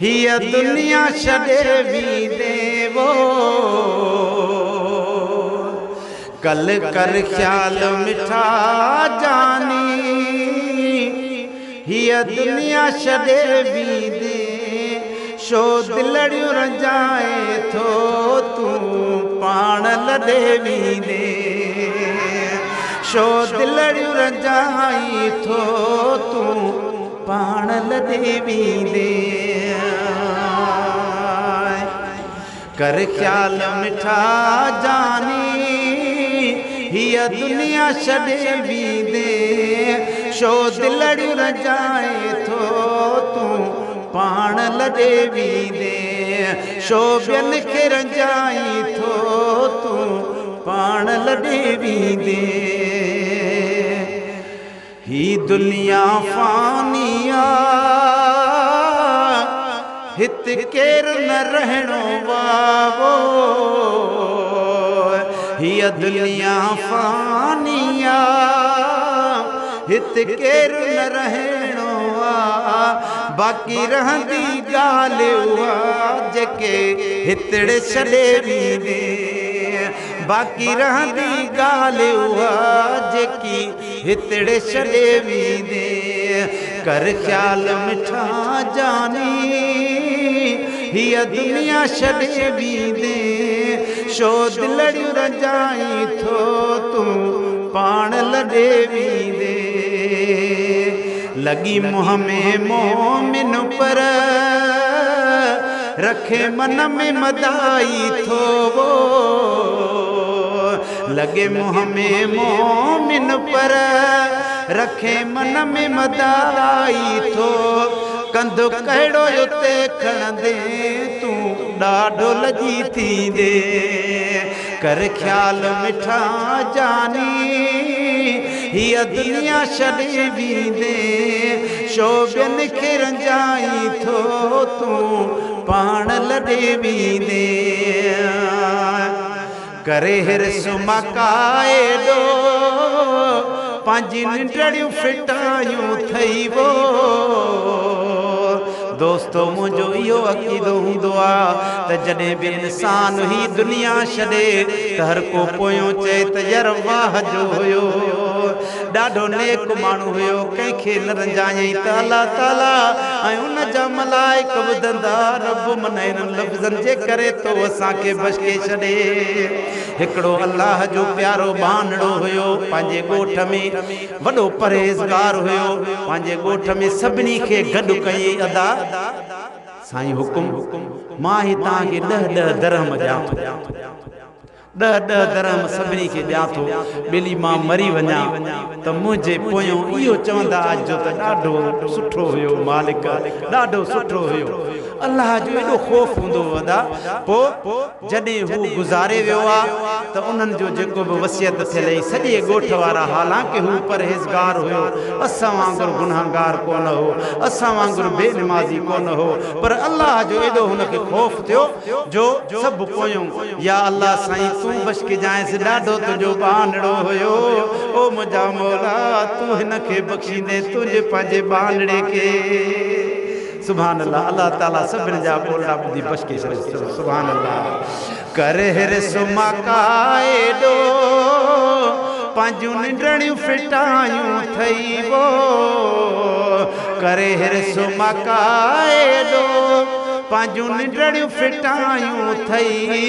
हिय दुनिया छॾे वींदे वो कल कर ख्याल मिठा जानी हिय दुनिया छॾे वींदे शो दिलड़ियूं रंजाए थो तूं पाण लॾे वींदे शो दिलड़ियूं रंजाई थो तूं पाण लॾे वींदे कर ख्याल मिठा जानी हिय दुनिया छॾे वींदे शो दिलड़ियूं रंजाए थो तूं पाण लॾे वींदे शो ॿियनि खे रंजाई थो तूं पाण लॾे वींदे ही दुनिया फानिया हित केर न रहणो वावो हिय दुनिया फानिया हित केर न रहणो बाक़ी रहंदी ॻाल्हि उहा जेके हितड़े छॾे वींदे बाक़ी रहंदी ॻाल्हि उहा जेकी हितड़े छॾे वींदे कर ख्याल मिठा जानी हिय दुनिया छॾे वींदे शो दिलड़ियूं रंजाई थो तूं पाण लॾे वींदे लगी मुँह में मोमिन पर रखे मन में मदाई थो वो लगे मुँह में मोमिन पर रखे मन में मदाई थो कंधो कहिड़ो उते खणंदे तूं ॾाढो लॻी थींदे कर ख्याल मिठा जानी हिय दुनिया छॾे वींदे शो ॿियनि खे रंजाई थो तूं पाण लॾे वींदे करे हिरस मकाएॾो पंहिंजी निंडड़ियूं फिटायूं थई वो दोस्तो मुझो इहो अक़ीदो हूंदो आहे त जॾहिं बि इंसान ही दुनिया छॾे त हर को पोयों चए त यार वाह जो हुयो ॾाढो नेक माण्हू हुयो कंहिंखे न रंजायई त अल्लाह ताला ऐं उन जा मलाइक ॿुधंदा रब मन इन्हनि लफ़्ज़नि जे करे तो असांखे बचके छॾे हिकिड़ो अल्लाह जो प्यारो बानड़ो हुयो पंहिंजे ॻोठ में वॾो परहेज़गार हुयो पंहिंजे ॻोठ में सभिनी खे गॾु कयईं अदा साईं हुकुम मां ही तव्हांखे 10 दरहम ॾियां थो 10 दरहम सभिनी खे ॾियां थो ॿिली मां मरी वञा त मुंहिंजे पोयों इहो चवंदा अॼु जो त ॾाढो सुठो हुयो मालिक ॾाढो सुठो हुयो अल्लाह जो एॾो ख़ौफ़ हूंदो वॾा पोइ जॾहिं हू गुज़ारे वियो आहे त उन्हनि जो जेको बि वसियत थियल हुई सॼे ॻोठ वारा हालांकि हू परहेज़गार हुयो असां वांगुरु गुनाहगार कोन हो असां वांगुरु बेनमाज़ी कोन हो पर अल्लाह जो एॾो हुनखे ख़ौफ़ थियो जो सभु पोयों या अल्लाह साईं तूं बचके जाएसि ॾाढो तुंहिंजो बानड़ो हुयो ओ मुंहिंजा मौला तूं हिनखे बख़्शींदे तुंहिंजे पंहिंजे बानड़े खे सुभान अल्लाह अल्लाह ताला सभिनी जा ॿोला ॿुधी बचके छॾे सुभान अल्लाह कर हिरस मकाएॾो पंहिंजूं निंडड़ियूं फिटायूं थई वो करे हिरस मकाएॾो पंहिंजूं निंडड़ियूं फिटायूं थई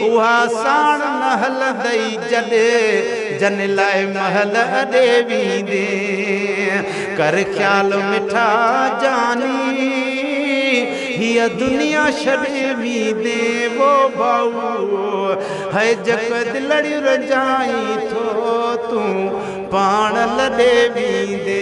उहा साण न हलंदई जॾहिं जन लाइ महल अॾे वींदे कर ख्याल मिठा जानी हिय दुनिया छॾे वींदे वो भाऊ है जक दिलड़ियूं रंजाई थो तूं पाण लॾे वींदे